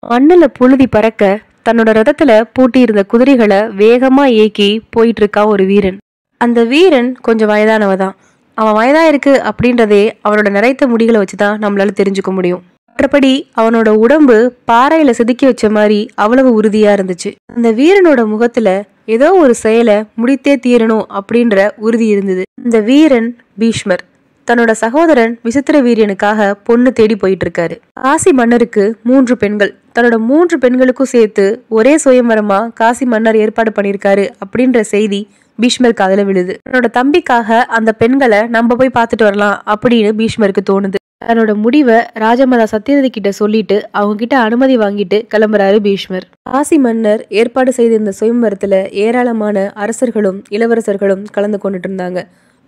மண்ணுல புழுதி பறக்க தன்னோட ரதத்துல பூட்டியிருந்த குதிரைகளை வேகமா ஏக்கி போயிட்டு இருக்கான் ஒரு வீரன். அந்த வீரன் கொஞ்சம் வயதானவதான். அவன் வயதா இருக்கு அப்படின்றதே அவனோட நிறைத்த முடிகளை வச்சுதான் நம்மளால தெரிஞ்சுக்க முடியும். மற்றபடி அவனோட உடம்பு பாறையில செதுக்கி வச்ச மாதிரி அவ்வளவு உறுதியா இருந்துச்சு. அந்த வீரனோட முகத்துல ஏதோ ஒரு செயலை முடித்தே தீரணும் அப்படின்ற உறுதி இருந்தது. இந்த வீரன் பீஷ்மர் தன்னோட சகோதரன் விசித்திர வீரியனுக்காக பொண்ணு தேடி போயிட்டு இருக்காரு. காசி மன்னருக்கு 3 பெண்கள். தன்னோட 3 பெண்களுக்கும் சேர்த்து ஒரே சுயம்பரமா காசி மன்னர் ஏற்பாடு பண்ணியிருக்காரு அப்படின்ற செய்தி பீஷ்மர் காதுல விழுது. தன்னோட தம்பிக்காக அந்த பெண்களை நம்ம போய் பார்த்துட்டு வரலாம் அப்படின்னு பீஷ்மருக்கு தோணுது. தன்னோட முடிவை ராஜமாதா சத்யவதி கிட்ட சொல்லிட்டு அவங்க கிட்ட அனுமதி வாங்கிட்டு கிளம்புறாரு பீஷ்மர். காசி மன்னர் ஏற்பாடு செய்திருந்த சுயம்பரத்துல ஏராளமான அரசர்களும் இளவரசர்களும் கலந்து கொண்டுட்டு இருந்தாங்க.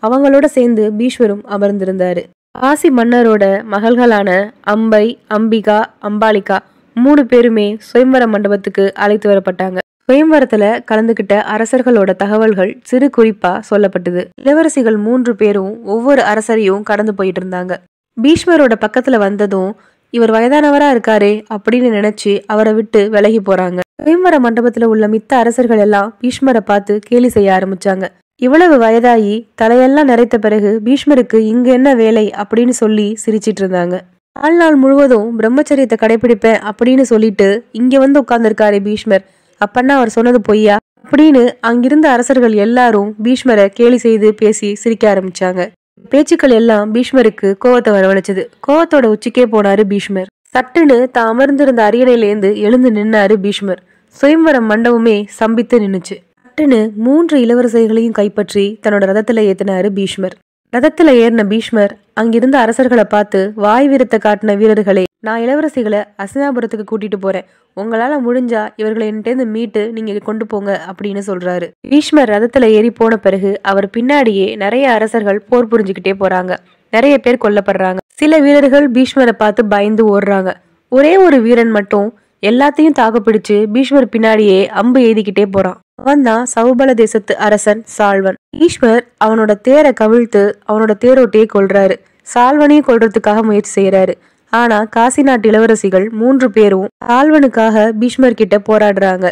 அவங்களோட சேர்ந்து பீஷ்மரும் அமர்ந்திருந்தாரு. காசி மன்னரோட மகள்களான அம்பை, அம்பிகா, அம்பாலிகா 3 பேருமே சுயம்பர மண்டபத்துக்கு அழைத்து வரப்பட்டாங்க. சுயம்பரத்துல கலந்துகிட்ட அரசர்களோட தகவல்கள் சிறு குறிப்பா சொல்லப்பட்டது. இளவரசிகள் 3 பேரும் ஒவ்வொரு அரசரையும் கடந்து போயிட்டு இருந்தாங்க. பீஷ்மரோட பக்கத்துல வந்ததும் இவர் வயதானவரா இருக்காரே அப்படின்னு நினைச்சு அவரை விட்டு விலகி போறாங்க. சுயம்பர மண்டபத்துல உள்ள மித்த அரசர்கள் எல்லாம் பீஷ்மரை பார்த்து கேலி செய்ய ஆரம்பிச்சாங்க. இவ்வளவு வயதாகி தலையெல்லாம் நிறைத்த பிறகு பீஷ்மருக்கு இங்க என்ன வேலை அப்படின்னு சொல்லி சிரிச்சிட்டு இருந்தாங்க. வாழ்நாள் முழுவதும் பிரம்மச்சரியத்தை கடைபிடிப்பேன் அப்படின்னு சொல்லிட்டு இங்க வந்து உட்கார்ந்துருக்காரு பீஷ்மர், அப்பன்னா அவர் சொன்னது பொய்யா அப்படின்னு அங்கிருந்த அரசர்கள் எல்லாரும் பீஷ்மரை கேலி செய்து பேசி சிரிக்க ஆரம்பிச்சாங்க. பேச்சுக்கள் எல்லாம் பீஷ்மருக்கு கோவத்தை வரவழைச்சது. கோவத்தோட உச்சிக்கே போனாரு பீஷ்மர். சட்டுன்னு தான் அமர்ந்திருந்த அரியணையிலேருந்து எழுந்து நின்னாரு பீஷ்மர். சுயம்பரம் மண்டபமே சம்பித்து நின்னுச்சு. சட்டுன்னு 3 இளவரசர்களையும் கைப்பற்றி தன்னோட ரதத்துல ஏத்தினாரு பீஷ்மர். ரதத்துல ஏறின பீஷ்மர் அங்கிருந்த அரசர்களை பார்த்து வாய் வீரத்தை காட்டின வீரர்களே, நான் இளவரசிகளை அஸ்தினாபுரத்துக்கு கூட்டிட்டு போறேன். உங்களால முடிஞ்சா இவர்களை என்கிட்ட மீட்டு நீங்க கொண்டு போங்க அப்படின்னு சொல்றாரு. பீஷ்மர் ரதத்துல ஏறி போன பிறகு அவர் பின்னாடியே நிறைய அரசர்கள் போர் புரிஞ்சுக்கிட்டே போறாங்க. நிறைய பேர் கொல்லப்படுறாங்க. சில வீரர்கள் பீஷ்மரை பார்த்து பயந்து ஓடுறாங்க. ஒரே ஒரு வீரன் மட்டும் எல்லாத்தையும் தாக்குப்பிடிச்சு பீஷ்மர் பின்னாடியே அம்பு எய்திக்கிட்டே போறான். அவன் தான் சௌபல தேசத்து அரசன் சால்வன். பீஷ்மர் அவனோட தேரை கவிழ்த்து அவனோட தேரோட்டியை கொல்றாரு. சால்வனையும் கொல்றதுக்காக முயற்சி செய்யறாரு. ஆனா காசி நாட்டு இளவரசிகள் 3 பேரும் சால்வனுக்காக பீஷ்மர் கிட்ட போராடுறாங்க.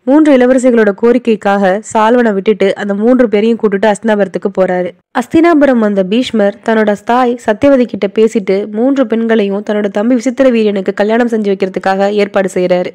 3 இளவரசிகளோட கோரிக்கைக்காக சால்வனை விட்டுட்டு அந்த 3 பேரையும் கூட்டிட்டு அஸ்தினாபுரத்துக்கு போறாரு. அஸ்தினாபுரம் வந்த பீஷ்மர் தன்னோட தாய் சத்யவதி கிட்ட பேசிட்டு 3 பெண்களையும் தன்னோட தம்பி விசித்திர வீரியனுக்கு கல்யாணம் செஞ்சு வைக்கிறதுக்காக ஏற்பாடு செய்யறாரு.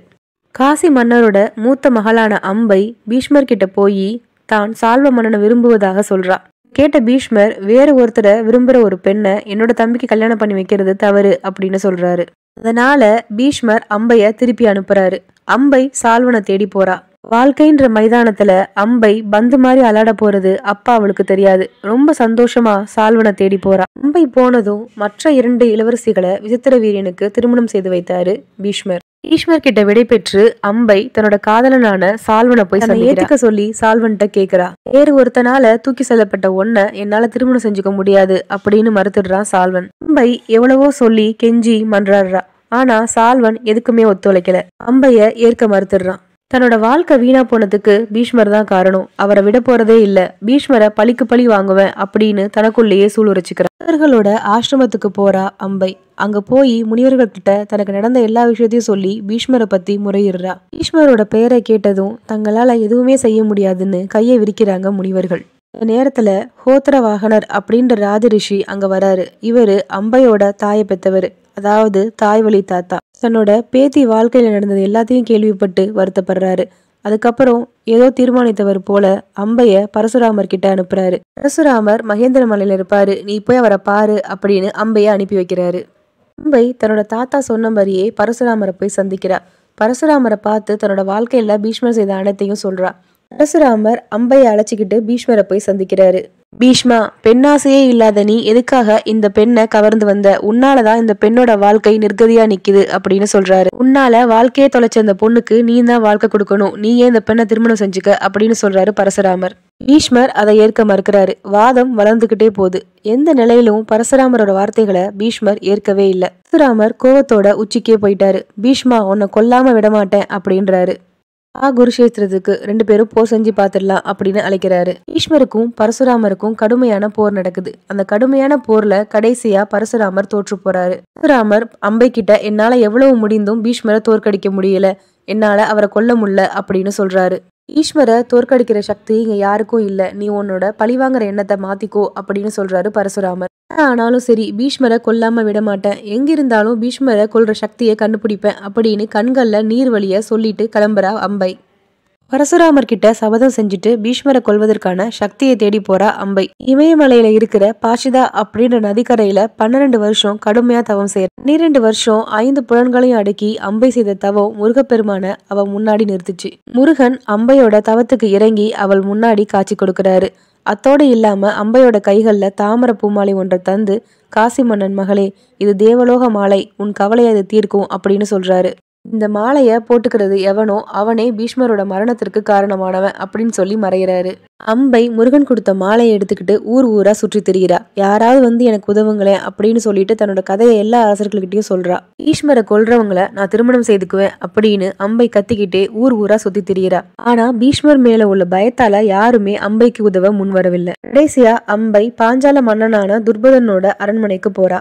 காசி மன்னரோட மூத்த மகளான அம்பை பீஷ்மர் கிட்ட போய் தான் சால்வ மன்னனை விரும்புவதாக சொல்றா. கேட்ட பீஷ்மர் வேற ஒருத்தரை விரும்புற ஒரு பெண்ணை என்னோட தம்பிக்கு கல்யாணம் பண்ணி வைக்கிறது தவறு அப்படின்னு சொல்றாரு. அதனால பீஷ்மர் அம்பைய திருப்பி அனுப்புறாரு. அம்பை சால்வனை தேடி போறா. வாழ்க்கைன்ற மைதானத்துல அம்பை பந்து மாதிரி அலாட போறது அப்பா அவளுக்கு தெரியாது. ரொம்ப சந்தோஷமா சால்வனை தேடி போறா. அம்பை போனதும் மற்ற 2 இளவரசிகளை விசித்திர வீரியனுக்கு திருமணம் செய்து வைத்தாரு பீஷ்மர். பீஷ்மர் கிட்ட விடை பெற்று அம்பை தன்னோட காதலனான சால்வனை போய் ஏத்துக்க சொல்லி சால்வன்ட்ட கேக்குறா. வேறு ஒருத்தனால தூக்கி செல்லப்பட்ட ஒன்ன என்னால திருமணம் செஞ்சுக்க முடியாது அப்படின்னு மறுத்துடுறான் சால்வன். அம்பை எவ்வளவோ சொல்லி கெஞ்சி மன்றாடுறா. ஆனா சால்வன் எதுக்குமே ஒத்துழைக்கல. அம்பைய ஏற்க மறுத்துடுறான். தன்னோட வாழ்க்கை வீணா போனதுக்கு பீஷ்மர் தான் காரணம், அவரை விட போறதே இல்ல, பீஷ்மரை பழிக்கு பழி வாங்குவேன் அப்படின்னு தனக்குள்ளேயே சூளுரைச்சுக்கிறார். முனிவர்களோட ஆசிரமத்துக்கு போறா அம்பை. அங்க போய் முனிவர்கள் கிட்ட தனக்கு நடந்த எல்லா விஷயத்தையும் சொல்லி பீஷ்மரை பத்தி முறையிடுறா. பீஷ்மரோட பெயரை கேட்டதும் தங்களால எதுவுமே செய்ய முடியாதுன்னு கையை விரிக்கிறாங்க முனிவர்கள். இந்த நேரத்துல ஹோத்திர வாகனர் அப்படின்ற ராஜரிஷி அங்க வராரு. இவரு அம்பையோட தாயை பெற்றவர், அதாவது தாய் வழி தாத்தா. தன்னோட பேத்தி வாழ்க்கையில நடந்தது எல்லாத்தையும் கேள்விப்பட்டு வருத்தப்படுறாரு. அதுக்கப்புறம் ஏதோ தீர்மானித்தவர் போல அம்பைய பரசுராமர் கிட்ட அனுப்புறாரு. பரசுராமர் மகேந்திர மலையில இருப்பாரு, நீ போய் அவரை பாரு அப்படின்னு அம்பைய அனுப்பி வைக்கிறாரு. அம்பை தன்னோட தாத்தா சொன்ன மாதிரியே பரசுராமரை போய் சந்திக்கிறா. பரசுராமரை பார்த்து தன்னோட வாழ்க்கையில பீஷ்மர் செய்த அனைத்தையும் சொல்றா. பரசுராமர் அம்பையை அழைச்சிக்கிட்டு பீஷ்மரை போய் சந்திக்கிறாரு. பீஷ்மா, பெண்ணாசையே இல்லாத நீ எதுக்காக இந்த பெண்ணை கவர்ந்து வந்த? உன்னாலதான் இந்த பெண்ணோட வாழ்க்கை நிர்கதியா நிக்குது அப்படின்னு சொல்றாரு. உன்னால வாழ்க்கையே தொலைச்ச அந்த பொண்ணுக்கு நீ தான் வாழ்க்கை கொடுக்கணும், நீ ஏன் இந்த பெண்ணை திருமணம் செஞ்சுக்க அப்படின்னு சொல்றாரு பரசுராமர். பீஷ்மர் அதை ஏற்க மறுக்கிறாரு. வாதம் வளர்ந்துகிட்டே போகுது. எந்த நிலையிலும் பரசுராமரோட வார்த்தைகளை பீஷ்மர் ஏற்கவே இல்லை. பரசுராமர் கோவத்தோட உச்சிக்கே போயிட்டாரு. பீஷ்மா, உன்னை கொல்லாம விடமாட்டேன் அப்படின்றாரு. குருஷேத்திரத்துக்கு 2 பேரும் போர் செஞ்சு பார்த்துடலாம் அப்படின்னு அழைக்கிறாரு. பீஷ்மருக்கும் பரசுராமருக்கும் கடுமையான போர் நடக்குது. அந்த கடுமையான போர்ல கடைசியா பரசுராமர் தோற்று போறாரு. பரசுராமர் அம்பை கிட்ட என்னால எவ்வளவு முடிந்தும் பீஷ்மரை தோற்கடிக்க முடியல, என்னால அவரை கொல்ல முடியல அப்படின்னு சொல்றாரு. ஈஸ்வர தோற்கடிக்கிற சக்தி இங்க யாருக்கும் இல்ல, நீ உன்னோட பழிவாங்கிற எண்ணத்தை மாத்திக்கோ அப்படின்னு சொல்றாரு பரசுராமர். ஆனாலும் சரி, பீஷ்மரை கொல்லாம விட மாட்டேன், எங்கிருந்தாலும் பீஷ்மரை கொல்ற சக்தியை கண்டுபிடிப்பேன் அப்படின்னு கண்கள்ல நீர் வழிய சொல்லிட்டு கிளம்புறா அம்பை. பரசுராமர் கிட்ட சபதம் செஞ்சுட்டு பீஷ்மரை கொல்வதற்கான சக்தியை தேடி போறா அம்பை. இமயமலையில இருக்கிற பாஷிதா அப்படின்ற நதிக்கரையில 12 வருஷம் கடுமையா தவம் செய்ய. 12 வருஷம் 5 புலன்களையும் அடக்கி அம்பை செய்த தவம் முருகப்பெருமான அவ முன்னாடி நிறுத்துச்சு. முருகன் அம்பையோட தவத்துக்கு இறங்கி அவள் முன்னாடி காட்சி கொடுக்கிறாரு. அத்தோடு இல்லாம அம்பையோட கைகள்ல தாமரை பூமாலை ஒன்றை தந்து, காசி மன்னன் மகளே, இது தேவலோக மாலை, உன் கவலையை அது தீர்க்கும் அப்படின்னு சொல்றாரு. இந்த மாலைய போட்டுக்கிறது எவனோ அவனே பீஷ்மரோட மரணத்திற்கு காரணமானவன் அப்படின்னு சொல்லி மறைகிறாரு. அம்பை முருகன் கொடுத்த மாலையை எடுத்துக்கிட்டு ஊர் ஊரா சுற்றி திரிகிறா. யாராவது வந்து எனக்கு உதவுங்களேன் அப்படின்னு சொல்லிட்டு தன்னோட கதையை எல்லா அரசர்கள்கிட்டயும் சொல்றா. பீஷ்மரை கொல்றவங்களை நான் திருமணம் செய்துக்குவேன் அப்படின்னு அம்பை கத்திக்கிட்டே ஊர் ஊரா சுத்தி திரிகிறா. ஆனா பீஷ்மர் மேல உள்ள பயத்தால யாருமே அம்பைக்கு உதவ முன் வரவில்லை. கடைசியா அம்பை பாஞ்சால மன்னனான துர்பதனோட அரண்மனைக்கு போறா.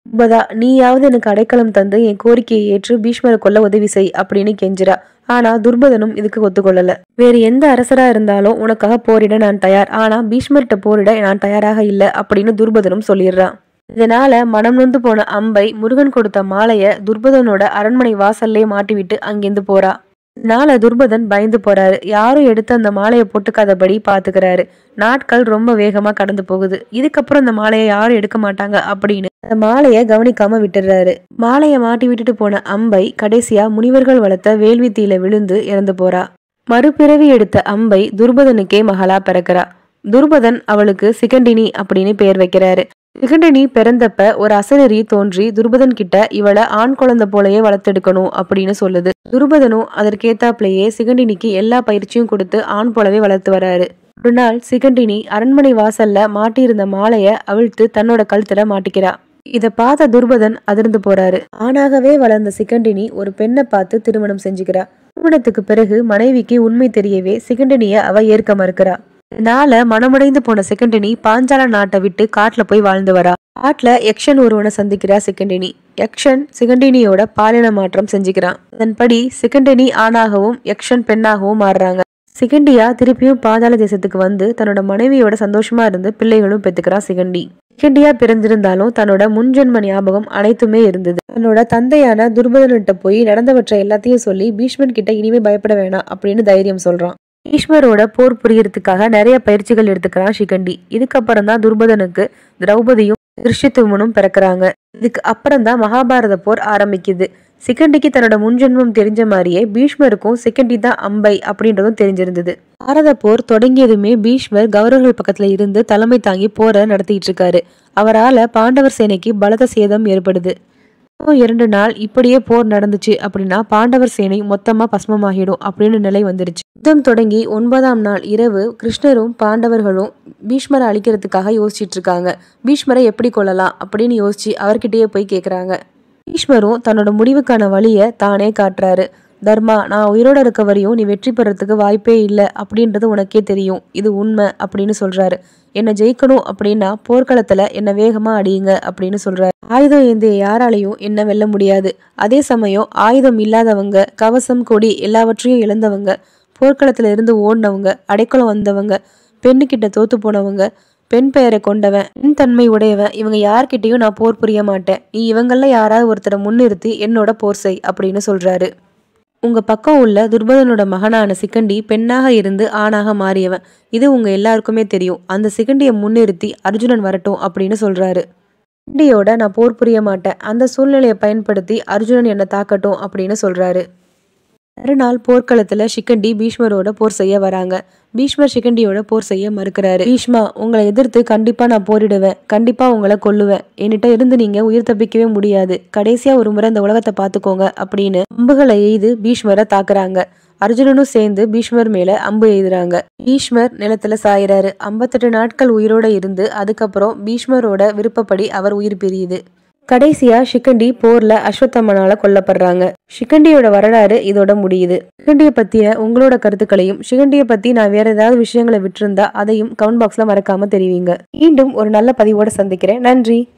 துர்பதா, நீயாவது எனக்கு அடைக்கலம் தந்து என் கோரிக்கையை ஏற்று பீஷ்மரை கொல்ல உதவி செய் அப்படின்னு கெஞ்சிரா. ஆனா துர்பதனும் இதுக்கு ஒத்துக்கொள்ளல. வேறு எந்த அரசரா இருந்தாலும் உனக்காக போரிட நான் தயார், ஆனா பீஷ்மர்கிட்ட போரிட நான் தயாராக இல்ல அப்படின்னு துர்பதனும் சொல்லிடுறான். இதனால மனம் நொந்து போன அம்பை முருகன் கொடுத்த மாலைய துர்பதனோட அரண்மனை வாசல்லே மாட்டிவிட்டு அங்கிருந்து போறா. இதனால துர்பதன் பயந்து போறாரு. யாரும் எடுத்து அந்த மாலையை போட்டுக்காதபடி பாத்துக்கிறாரு. நாட்கள் ரொம்ப வேகமா கடந்து போகுது. இதுக்கப்புறம் அந்த மாலையை யாரும் எடுக்க மாட்டாங்க அப்படின்னு அந்த மாலைய கவனிக்காம விட்டுறாரு. மாலைய மாட்டி விட்டுட்டு போன அம்பை கடைசியா முனிவர்கள் வளர்த்த வேள்வித்தீல விழுந்து இறந்து போறா. மறுபிறவி எடுத்த அம்பை துர்பதனுக்கே மகளா பிறக்கிறா. துர்பதன் அவளுக்கு சிகண்டினி அப்படின்னு பெயர் வைக்கிறாரு. சிகண்டினி பிறந்தப்ப ஒரு அசரீரி தோன்றி துர்பதன் கிட்ட இவளை ஆண் குழந்தை போலயே வளர்த்தெடுக்கணும் அப்படின்னு சொல்லுது. துர்பதனும் அதற்கேத்தாப்லயே சிகண்டினிக்கு எல்லா பயிற்சியும் கொடுத்து ஆண் போலவே வளர்த்து வராரு. ஒரு நாள் சிகண்டினி அரண்மனை வாசல்ல மாட்டியிருந்த மாலைய அவிழ்த்து தன்னோட கழுத்துல மாட்டிக்கிறா. இத பார்த்த துர்பதன் அதிர்ந்து போறாரு. ஆணாகவே வளர்ந்த சிகண்டினி ஒரு பெண்ணை பார்த்து திருமணம் செஞ்சுக்கிறா. திருமணத்துக்கு பிறகு மனைவிக்கு உண்மை தெரியவே சிகண்டினிய அவ ஏற்க மறுக்கிறா. இதனால மனமுடைந்து போன சிகண்டினி பாஞ்சால நாட்டை விட்டு காட்டுல போய் வாழ்ந்து வரா. காட்டுல யக்ஷன் ஒருவனை சந்திக்கிறா சிகண்டினி. யக்ஷன் சிகண்டினியோட பாலின மாற்றம் செஞ்சுக்கிறான். அதன்படி சிகண்டினி ஆணாகவும் யக்ஷன் பெண்ணாகவும் மாறுறாங்க. சிகண்டியா திருப்பியும் பாதாள தேசத்துக்கு வந்து தன்னோட மனைவியோட சந்தோஷமா இருந்து பிள்ளைகளும் பெத்துக்கிறா சிகண்டி. சிகண்டியா பிறந்திருந்தாலும் தன்னோட முன்ஜென்ம ஞாபகம் அனைத்துமே இருந்தது. தன்னோட தந்தையான துர்பதன்கிட்ட போய் நடந்தவற்றை எல்லாத்தையும் சொல்லி பீஷ்மன் கிட்ட இனிமே பயப்பட வேணாம் அப்படின்னு தைரியம் சொல்றான். பீஷ்மரோட போர் புரியறதுக்காக நிறைய பயிற்சிகள் எடுத்துக்கிறான் சிகண்டி. இதுக்கப்புறம் தான் துர்பதனுக்கு திரௌபதியும் திருஷ்யத்துவனும் பிறக்கிறாங்க. இதுக்கு அப்புறம் தான் மகாபாரத போர் ஆரம்பிக்குது. சிகண்டிக்கு தன்னோட முன்ஜென்மம் தெரிஞ்ச மாதிரியே பீஷ்மருக்கும் சிகண்டி தான் அம்பை அப்படின்றதும் தெரிஞ்சிருந்தது. பாரத போர் தொடங்கியதுமே பீஷ்மர் கௌரவர்கள் பக்கத்துல இருந்து தலைமை தாங்கி போரை நடத்திட்டு இருக்காரு. அவரால பாண்டவர் சேனைக்கு பலத்த சேதம் ஏற்படுது. 2 நாள் இப்படியே போர் நடந்துச்சு அப்படின்னா பாண்டவர் சேனை மொத்தமா பஸ்மமாகிடும் அப்படின்னு நிலை வந்துருச்சு. யுத்தம் தொடங்கி 9ஆம் நாள் இரவு கிருஷ்ணரும் பாண்டவர்களும் பீஷ்மரை அழிக்கிறதுக்காக யோசிச்சுட்டு இருக்காங்க. பீஷ்மரை எப்படி கொள்ளலாம் அப்படின்னு யோசிச்சு அவர்கிட்டயே போய் கேக்குறாங்க. பீஷ்மரும் தன்னோட முடிவுக்கான வழியை தானே காட்டுறாரு. தர்மா, நான் உயிரோட இருக்க வரையும் நீ வெற்றி பெறறதுக்கு வாய்ப்பே இல்லை அப்படின்றது உனக்கே தெரியும், இது உண்மை அப்படின்னு சொல்றாரு. என்னை ஜெயிக்கணும் அப்படின்னா போர்க்களத்துல என்ன வேகமா அடியுங்க அப்படின்னு சொல்றாரு. ஆயுதம் ஏந்திய யாராலையும் என்ன வெல்ல முடியாது. அதே சமயம் ஆயுதம் இல்லாதவங்க, கவசம் கொடி எல்லாவற்றையும் இழந்தவங்க, போர்க்களத்துல இருந்து ஓடினவங்க, அடைக்கலம் வந்தவங்க, பெண்ணுக்கிட்ட தோத்து போனவங்க, பெண் பெயரை கொண்டவன், பெண் தன்மை உடையவன், இவங்க யார்கிட்டையும் நான் போர் புரிய மாட்டேன். நீ இவங்கள யாராவது ஒருத்தரை முன்னிறுத்தி என்னோட போர் செய் அப்படின்னு சொல்றாரு. உங்க பக்கம் உள்ள துர்பதனோட மகனான சிகண்டி பெண்ணாக இருந்து ஆணாக மாறியவன், இது உங்க எல்லாருக்குமே தெரியும். அந்த சிகண்டியை முன்னிறுத்தி அர்ஜுனன் வரட்டும் அப்படின்னு சொல்றாரு. சிகண்டியோட நான் போர் புரிய மாட்டேன், அந்த சூழ்நிலையை பயன்படுத்தி அர்ஜுனன் என்னை தாக்கட்டும் அப்படின்னு சொல்றாரு. மறுநாள் போர்க்களத்துல சிகண்டி பீஷ்மரோட போர் செய்ய வராங்க. பீஷ்மர் சிகண்டியோட போர் செய்ய மறுக்கிறாரு. பீஷ்மா, உங்களை எதிர்த்து கண்டிப்பா நான் போரிடுவேன், கண்டிப்பா உங்களை கொல்லுவேன், என்கிட்ட இருந்து நீங்க உயிர் தப்பிக்கவே முடியாது, கடைசியா ஒரு முறை இந்த உலகத்தை பாத்துக்கோங்க அப்படின்னு அம்புகளை எய்து பீஷ்மரை தாக்குறாங்க. அர்ஜுனனும் சேர்ந்து பீஷ்மர் மேல அம்பு எய்துறாங்க. பீஷ்மர் நிலத்துல சாயிறாரு. 58 நாட்கள் உயிரோட இருந்து அதுக்கப்புறம் பீஷ்மரோட விருப்பப்படி அவர் உயிர் பிரியுது. கடைசியா ஷிகண்டி போர்ல அஸ்வத்தாமனால கொல்லப்படுறாங்க. ஷிகண்டியோட வரலாறு இதோட முடியுது. ஷிகண்டியை பத்திய உங்களோட கருத்துக்களையும் ஷிகண்டியை பத்தி நான் வேற ஏதாவது விஷயங்களை விட்டிருந்தா அதையும் கமெண்ட் பாக்ஸ்ல மறக்காம தெரிவிங்க. மீண்டும் ஒரு நல்ல பதிவோட சந்திக்கிறேன். நன்றி.